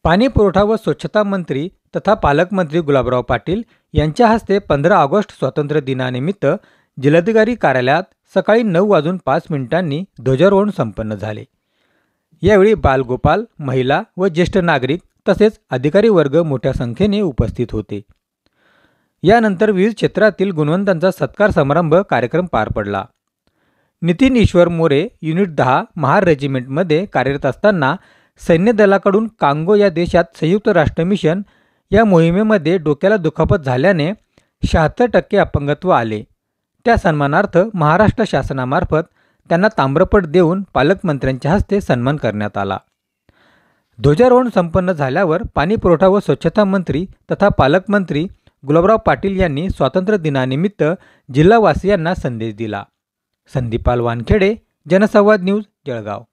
पाणी पुरवठा व स्वच्छता मंत्री तथा पालकमंत्री गुलाबराव पाटील यांच्या हस्ते 15 ऑगस्ट स्वातंत्र्य दिनानिमित्त जिल्हाधिकारी कार्यालयात सकाळी 9:05 ध्वजारोहण संपन्न झाले। यावेळी बालगोपाल, महिला व ज्येष्ठ नागरिक तसेच अधिकारी वर्ग मोठ्या संख्येने उपस्थित होते। यानंतर विविध क्षेत्रातील गुणवंतांचा सत्कार समारंभ कार्यक्रम पार पडला। नितीन ईश्वर मोरे युनिट 10 महार रेजिमेंटमध्ये कार्यरत असताना सैन्य दलाकडून कांगो या देशात संयुक्त राष्ट्र मिशन या मोहिमेमध्ये डोक्याला दुखापत झाल्याने 76% अपंगत्व आले। त्या सन्मानार्थ महाराष्ट्र शासनामार्फत त्यांना ताम्रपट देऊन पालकमंत्र्यांच्या हस्ते सन्मान करण्यात आला। ध्वजारोहण संपन्न झाल्यावर पाणी पुरवठा व स्वच्छता मंत्री तथा पालकमंत्री गुलाबराव पाटील यांनी स्वातंत्र्य दिनानिमित्त जिल्हावासियांना संदेश दिला। संदीपाल वानखेडे, जनसंवाद न्यूज, जळगाव।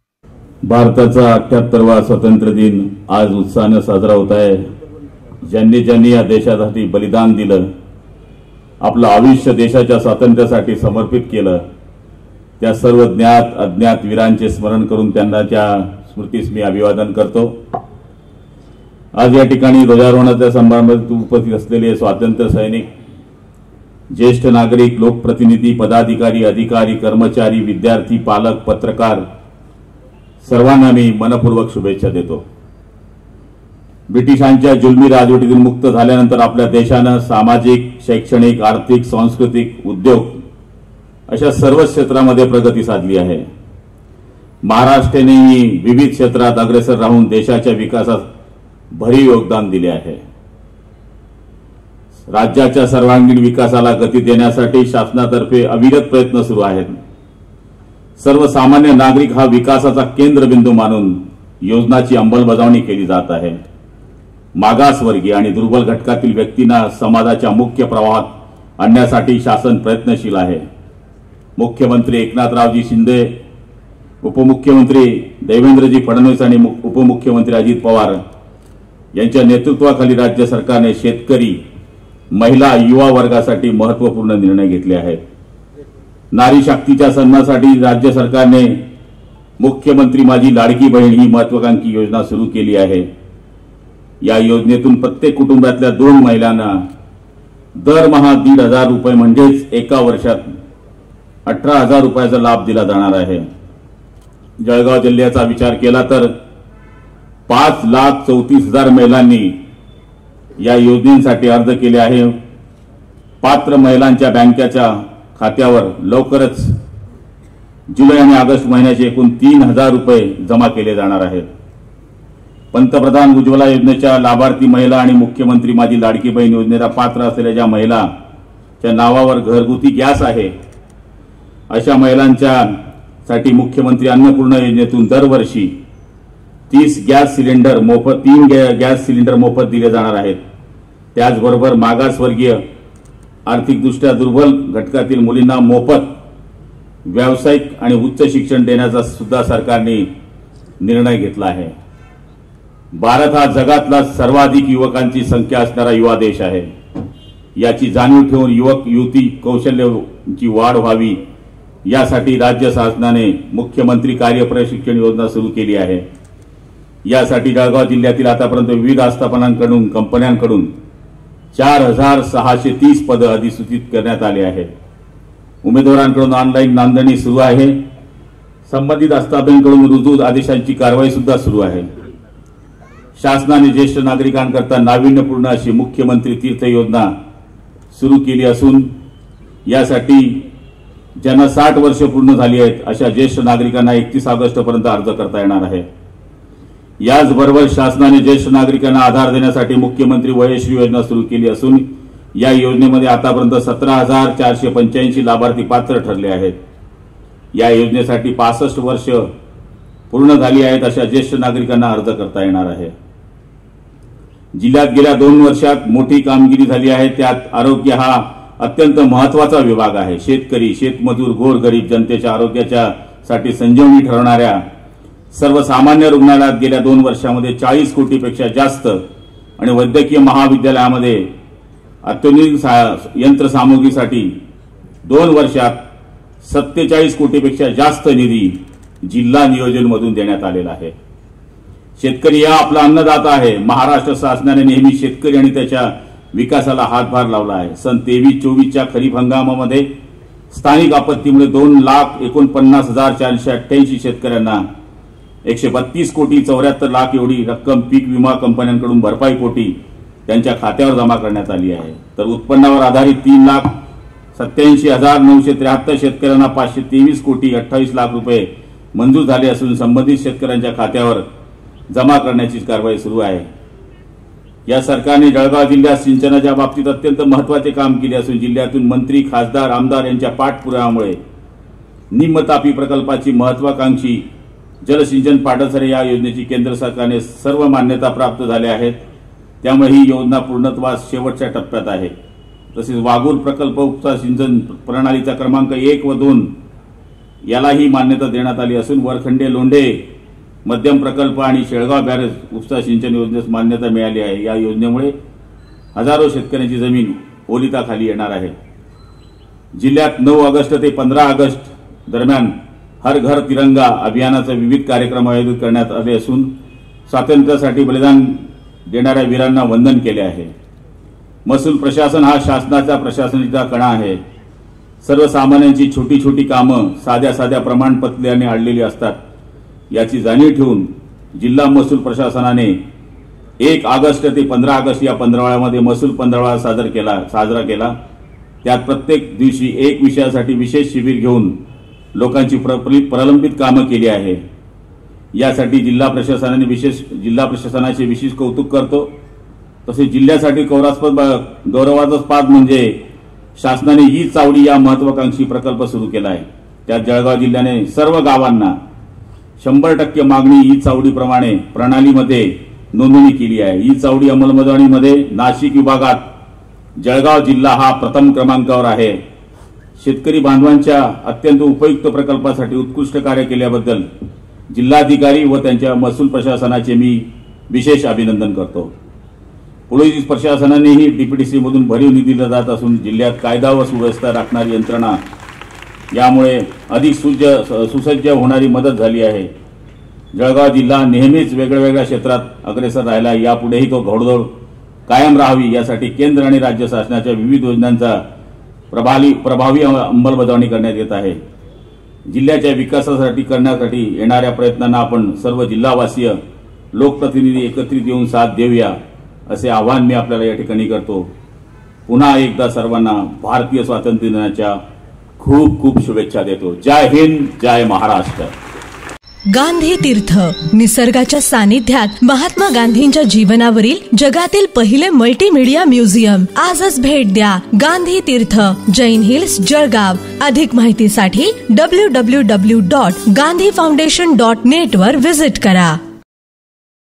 भारताचा 78वा स्वातंत्र्य दिन आज उत्साहाने साजरा होत आहे। ज्यांनी ज्यांनी या देशासाठी बलिदान दिलं, आपलं आयुष्य देशाच्या स्वातंत्र्यासाठी समर्पित केलं, त्या सर्व ज्ञात अज्ञात वीरांचे स्मरण करून त्यांच्या स्मृतीस मी अभिवादन करतो। आज या ठिकाणी ध्वजारोहणाच्या समारंभात उपस्थित असलेले स्वातंत्र्य सैनिक, ज्येष्ठ नागरिक, लोकप्रतिनिधी, पदाधिकारी, अधिकारी, कर्मचारी, विद्यार्थी, पालक, पत्रकार सर्वांना मी मनपूर्वक शुभेच्छा देतो। ब्रिटिशांच्या जुलमी राजवटीतून मुक्त झाल्यानंतर आपल्या देशाने सामाजिक, शैक्षणिक, आर्थिक, सांस्कृतिक, उद्योग अशा सर्व क्षेत्रामध्ये प्रगती साधली आहे। महाराष्ट्रानेही विविध क्षेत्रात अग्रेसर राहून देशाच्या विकासात भरीव योगदान दिले आहे। राज्याच्या सर्वांगीण विकासाला गती देण्यासाठी शासनातर्फे अविरत प्रयत्न सुरू आहेत। सर्वसामान्य नागरिक हा विकासाचा केंद्रबिंदू मानून योजनांची अंमलबजावणी केली जात आहे। मागासवर्गीय आणि दुर्बल घटकातील व्यक्तींना समाजाच्या मुख्य प्रवाहात आणण्यासाठी शासन प्रयत्नशील आहे। मुख्यमंत्री एकनाथरावजी शिंदे, उपमुख्यमंत्री देवेंद्रजी फडणवीस आणि उपमुख्यमंत्री अजित पवार यांच्या नेतृत्वाखाली राज्य सरकारने शेतकरी, महिला, युवा वर्गासाठी महत्त्वपूर्ण निर्णय घेतले आहेत। नारी शक्तीच्या सन्मानासाठी राज्य सरकारने मुख्यमंत्री माझी लाडकी बहीण ही महत्त्वाकांक्षी योजना सुरू केली आहे। या योजनेतून प्रत्येक कुटुंबातल्या 2 महिलांना दरमहा 1,500 रुपये म्हणजेच एका वर्षात 18,000 रुपयाचा लाभ दिला जाणार आहे। जळगाव जिल्ह्याचा विचार केला तर 5,34,000 महिलांनी या योजनेसाठी अर्ज केले आहे। पात्र महिलांच्या बँकेच्या खात्यावर लवकरच जुलै आणि ऑगस्ट महिन्याचे एकूण 3,000 रुपये जमा केले जाणार आहेत। पंतप्रधान उज्ज्वला योजनेच्या लाभार्थी महिला आणि मुख्यमंत्री माझी लाडकी बहीण योजनेला पात्र असलेल्या ज्या महिलांच्या नावावर घरगुती गॅस आहे, अशा महिलांच्या साठी मुख्यमंत्री अन्नपूर्णा योजनेतून दरवर्षी 30 गॅस सिलेंडर मोफत 3 गॅस सिलेंडर मोफत दिले जाणार आहेत। त्याचबरोबर मागासवर्गीय, आर्थिकदृष्ट्या दुर्बल घटकातील मुलींना मोफत व्यावसायिक आणि उच्च शिक्षण देण्याचा सुद्धा सरकारने निर्णय घेतला आहे। भारत हा जगातला सर्वाधिक युवकांची संख्या असणारा युवा देश आहे। याची जाणीव ठेवून युवक युवती कौशल्याची वाढ व्हावी यासाठी राज्य शासनाने मुख्यमंत्री कार्य प्रशिक्षण योजना सुरू केली आहे। यासाठी जळगाव जिल्ह्यातील आतापर्यंत विविध आस्थापनांकडून, कंपन्यांकडून 4,630 पदे अधिसूचित करण्यात आले आहेत। उमेदवारांकडून ऑनलाईन नोंदणी सुरू आहे। संबंधित आस्थापनांकडून रुजू आदेशांची कारवाई सुद्धा सुरू आहे। शासनाने ज्येष्ठ नागरिकांकरता नाविन्यपूर्ण अशी मुख्यमंत्री तीर्थ योजना सुरू केली असून यासाठी ज्यांना 60 वर्ष पूर्ण झाली आहेत अशा ज्येष्ठ नागरिकांना 31 ऑगस्ट पर्यंत अर्ज करता येणार आहे। याचबरोबर शासनाने ज्येष्ठ नागरिकांना आधार देण्यासाठी मुख्यमंत्री वयश्री योजना सुरू केली असून या योजनेमध्ये आतापर्यंत 17,485 लाभार्थी पात्र ठरले आहेत। या योजनेसाठी 65 वर्ष पूर्ण झाली आहेत अशा ज्येष्ठ नागरिकांना अर्ज करता येणार आहे। जिल्ह्यात गेल्या 2 वर्षात मोठी कामगिरी झाली आहे। त्यात आरोग्य हा अत्यंत महत्त्वाचा विभाग आहे। शेतकरी, शेतमजूर, गोरगरीब जनतेच्या आरोग्याच्या साठी संजीवनी ठरवणाऱ्या सर्वसामान्य रुग्णालयात गेल्या 2 वर्षांमध्ये 40 कोटीपेक्षा जास्त आणि वैद्यकीय महाविद्यालयामध्ये अत्याधुनिक यंत्रसामुग्रीसाठी 2 वर्षात 47 कोटीपेक्षा जास्त निधी जिल्हा नियोजनमधून देण्यात आलेला आहे। शेतकरी हा आपला अन्नदाता आहे. महाराष्ट्र शासनाने नेहमी शेतकरी आणि त्याच्या विकासाला हातभार लावला आहे. सन 23-24च्या खरीप हंगामामध्ये स्थानिक आपत्तीमुळे 2,49,488 शेतकऱ्यांना 132 कोटी 74 लाख एवढी रक्कम पीक विमा कंपन्यांकडून भरपाई पोटी त्यांच्या खात्यावर जमा करण्यात आली आहे. तर उत्पन्नावर आधारित 3,87,973 शेतकऱ्यांना 523 कोटी 28 लाख रुपये मंजूर झाले असून संबंधित शेतकऱ्यांच्या खात्यावर जमा करण्याची कारवाई सुरू आहे. या सरकारने जळगाव जिल्ह्यात सिंचनाच्या बाबतीत अत्यंत महत्त्वाचे काम केले असून जिल्ह्यातून मंत्री, खासदार, आमदार यांच्या पाठपुराव्यामुळे निम्नतापी प्रकल्पाची महत्वाकांक्षी जलसिंचन पाटसरे या योजनेची केंद्र सरकारने सर्व मान्यता प्राप्त झाल्या आहेत. त्यामुळे ही योजना पूर्णत्वास शेवटच्या टप्प्यात आहे. तसेच वाघूर प्रकल्प उपसा सिंचन प्रणालीचा क्रमांक 1 व 2 यालाही मान्यता देण्यात आली असून वरखंडे लोंढे मध्यम प्रकल्प आणि शेळगाव बॅरेज उपसा सिंचन योजनेस मान्यता मिळाली आहे. या योजनेमुळे हजारो शेतकऱ्यांची जमीन ओलिताखाली येणार आहे. जिल्ह्यात 9 ऑगस्ट ते 15 ऑगस्ट दरम्यान हर घर तिरंगा अभियानाचे विविध कार्यक्रम आयोजित करण्यात आले असून स्वातंत्र्यासाठी बलिदान देणाऱ्या वीरांना वंदन केले आहे. महसूल प्रशासन हा शासनाचा प्रशासनाचा कणा आहे. सर्वसामान्यांची छोटी छोटी कामं साध्या साध्या प्रमाणपत्राने आणलेली असतात. याची जाणीव ठेवून जिल्हा महसूल प्रशासनाने 1 ऑगस्ट ते 15 ऑगस्ट या पंधरवड्यामध्ये महसूल पंधरवडा साजरा केला. त्यात प्रत्येक दिवशी एक विषयासाठी विशेष शिबिर घेऊन लोकांची प्रलंबित कामं केली आहे. यासाठी जिल्हा प्रशासनाचे विशेष कौतुक करतो. तसेच जिल्ह्यासाठी गौरवास्पद म्हणजे शासनाने ई चावडी या महत्वाकांक्षी प्रकल्प सुरू केला आहे. त्यात जळगाव जिल्ह्याने सर्व गावांना 100% मागणी ई चावडी प्रणालीमध्ये नोंदणी केली आहे. ई चावडी अंमलबजावणीमध्ये नाशिक विभागात जळगाव जिल्हा हा प्रथम क्रमांकावर आहे. शेतकरी बांधवांच्या अत्यंत उपयुक्त प्रकल्पासाठी उत्कृष्ट कार्य केल्याबद्दल जिल्हाधिकारी व त्यांच्या महसूल प्रशासनाचे मी विशेष अभिनंदन करतो. पोलीस प्रशासनानेही डीपीडीसी मधून भरीव निधी दिला जात असून जिल्ह्यात कायदा व सुव्यवस्था राखणारी यंत्रणा यामुळे अधिक सुसज्ज होणारी मदत झाली आहे. जळगाव जिल्हा नेहमीच वेगवेगळ्या क्षेत्रात अग्रेसर राहिला. यापुढेही तो घोडदौड कायम राहावी यासाठी केंद्र आणि राज्य शासनाच्या विविध योजनांचा प्रभावी अंमलबजावणी करण्यात येत आहे. जिल्ह्याच्या विकासासाठी करण्यासाठी येणाऱ्या प्रयत्नांना आपण सर्व जिल्हावासीय लोकप्रतिनिधी एकत्रित येऊन साथ देऊया असे आवाहन मी आपल्याला या ठिकाणी करतो. पुन्हा एकदा सर्वांना भारतीय स्वातंत्र्य दिनाच्या खूप खूप शुभेच्छा देतो. जय हिंद, जय महाराष्ट्र. गांधी तीर्थ निसर्गाच्या सानिध्यात महात्मा गांधींच्या जीवनावरील जगातील पहिले मल्टीमीडिया म्युझियम. आजच भेट द्या. गांधी तीर्थ, जैन हिल्स, जळगाव. अधिक माहितीसाठी www.gandhifoundation.net वर व्हिजिट करा.